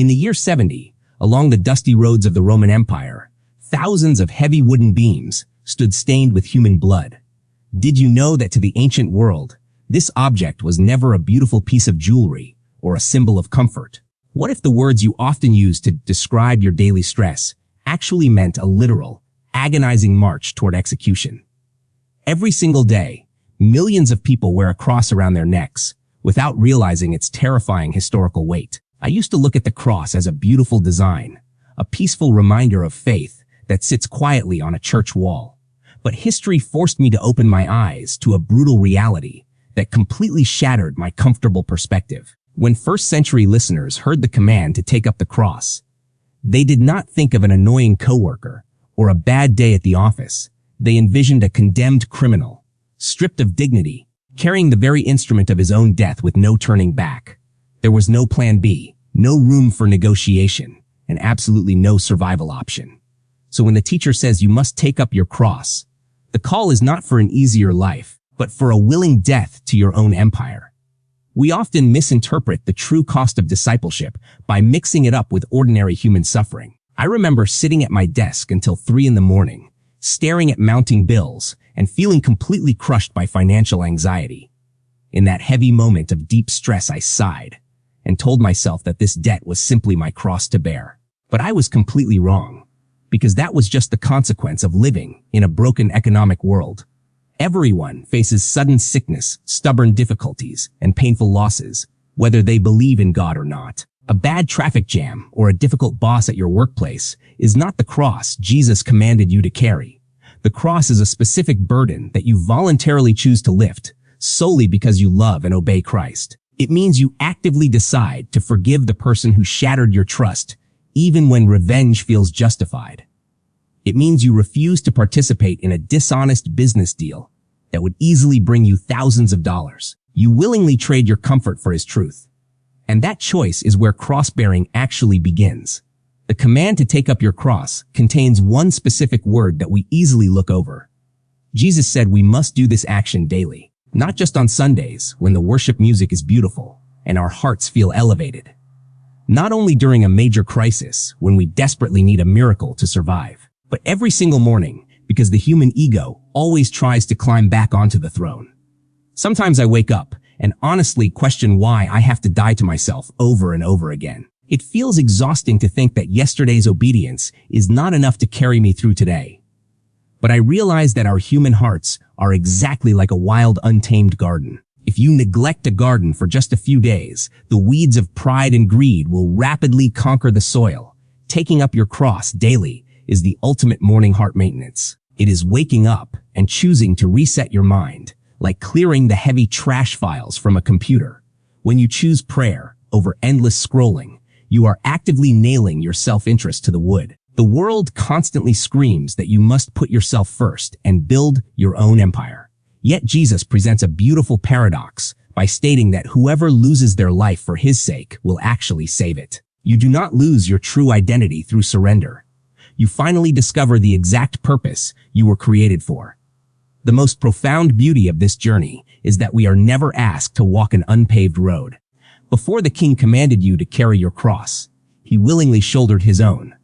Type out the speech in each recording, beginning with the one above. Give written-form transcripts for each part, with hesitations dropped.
In the year 70, along the dusty roads of the Roman Empire, thousands of heavy wooden beams stood stained with human blood. Did you know that to the ancient world, this object was never a beautiful piece of jewelry or a symbol of comfort? What if the words you often use to describe your daily stress actually meant a literal, agonizing march toward execution? Every single day, millions of people wear a cross around their necks without realizing its terrifying historical weight. I used to look at the cross as a beautiful design, a peaceful reminder of faith that sits quietly on a church wall. But history forced me to open my eyes to a brutal reality that completely shattered my comfortable perspective. When first-century listeners heard the command to take up the cross, they did not think of an annoying coworker or a bad day at the office. They envisioned a condemned criminal, stripped of dignity, carrying the very instrument of his own death with no turning back. There was no plan B, no room for negotiation, and absolutely no survival option. So when the teacher says you must take up your cross, the call is not for an easier life, but for a willing death to your own empire. We often misinterpret the true cost of discipleship by mixing it up with ordinary human suffering. I remember sitting at my desk until 3 a.m, staring at mounting bills and feeling completely crushed by financial anxiety. In that heavy moment of deep stress, I sighed and told myself that this debt was simply my cross to bear. But I was completely wrong, because that was just the consequence of living in a broken economic world. Everyone faces sudden sickness, stubborn difficulties, and painful losses, whether they believe in God or not. A bad traffic jam or a difficult boss at your workplace is not the cross Jesus commanded you to carry. The cross is a specific burden that you voluntarily choose to lift, solely because you love and obey Christ. It means you actively decide to forgive the person who shattered your trust, even when revenge feels justified. It means you refuse to participate in a dishonest business deal that would easily bring you thousands of dollars. You willingly trade your comfort for His truth. And that choice is where cross-bearing actually begins. The command to take up your cross contains one specific word that we easily look over. Jesus said we must do this action daily. Not just on Sundays when the worship music is beautiful and our hearts feel elevated. Not only during a major crisis when we desperately need a miracle to survive, but every single morning because the human ego always tries to climb back onto the throne. Sometimes I wake up and honestly question why I have to die to myself over and over again. It feels exhausting to think that yesterday's obedience is not enough to carry me through today. But I realize that our human hearts are exactly like a wild, untamed garden. If you neglect a garden for just a few days, the weeds of pride and greed will rapidly conquer the soil. Taking up your cross daily is the ultimate morning heart maintenance. It is waking up and choosing to reset your mind, like clearing the heavy trash files from a computer. When you choose prayer over endless scrolling, you are actively nailing your self-interest to the wood. The world constantly screams that you must put yourself first and build your own empire. Yet Jesus presents a beautiful paradox by stating that whoever loses their life for His sake will actually save it. You do not lose your true identity through surrender. You finally discover the exact purpose you were created for. The most profound beauty of this journey is that we are never asked to walk an unpaved road. Before the King commanded you to carry your cross, He willingly shouldered His own.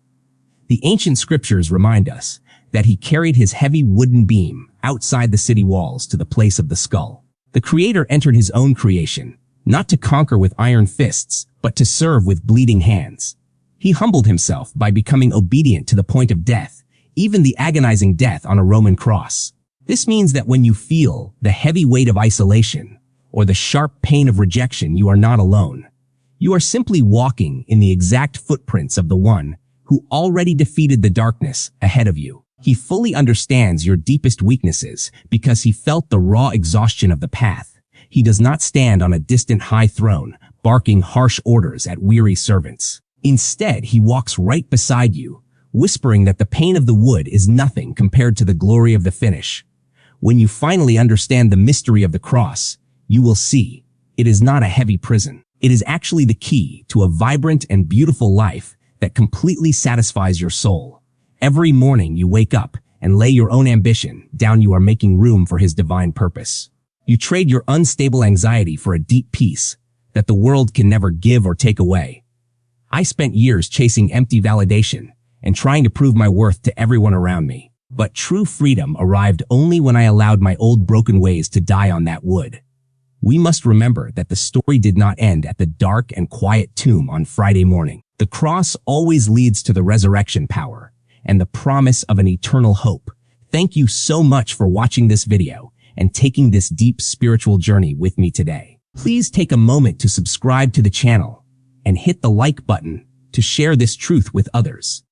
The ancient scriptures remind us that He carried His heavy wooden beam outside the city walls to the place of the skull. The Creator entered His own creation, not to conquer with iron fists, but to serve with bleeding hands. He humbled Himself by becoming obedient to the point of death, even the agonizing death on a Roman cross. This means that when you feel the heavy weight of isolation or the sharp pain of rejection, you are not alone. You are simply walking in the exact footprints of the One who already defeated the darkness ahead of you. He fully understands your deepest weaknesses because He felt the raw exhaustion of the path. He does not stand on a distant high throne, barking harsh orders at weary servants. Instead, He walks right beside you, whispering that the pain of the wood is nothing compared to the glory of the finish. When you finally understand the mystery of the cross, you will see it is not a heavy prison. It is actually the key to a vibrant and beautiful life that completely satisfies your soul. Every morning you wake up and lay your own ambition down, you are making room for His divine purpose. You trade your unstable anxiety for a deep peace that the world can never give or take away. I spent years chasing empty validation and trying to prove my worth to everyone around me. But true freedom arrived only when I allowed my old broken ways to die on that wood. We must remember that the story did not end at the dark and quiet tomb on Friday morning. The cross always leads to the resurrection power and the promise of an eternal hope. Thank you so much for watching this video and taking this deep spiritual journey with me today. Please take a moment to subscribe to the channel and hit the like button to share this truth with others.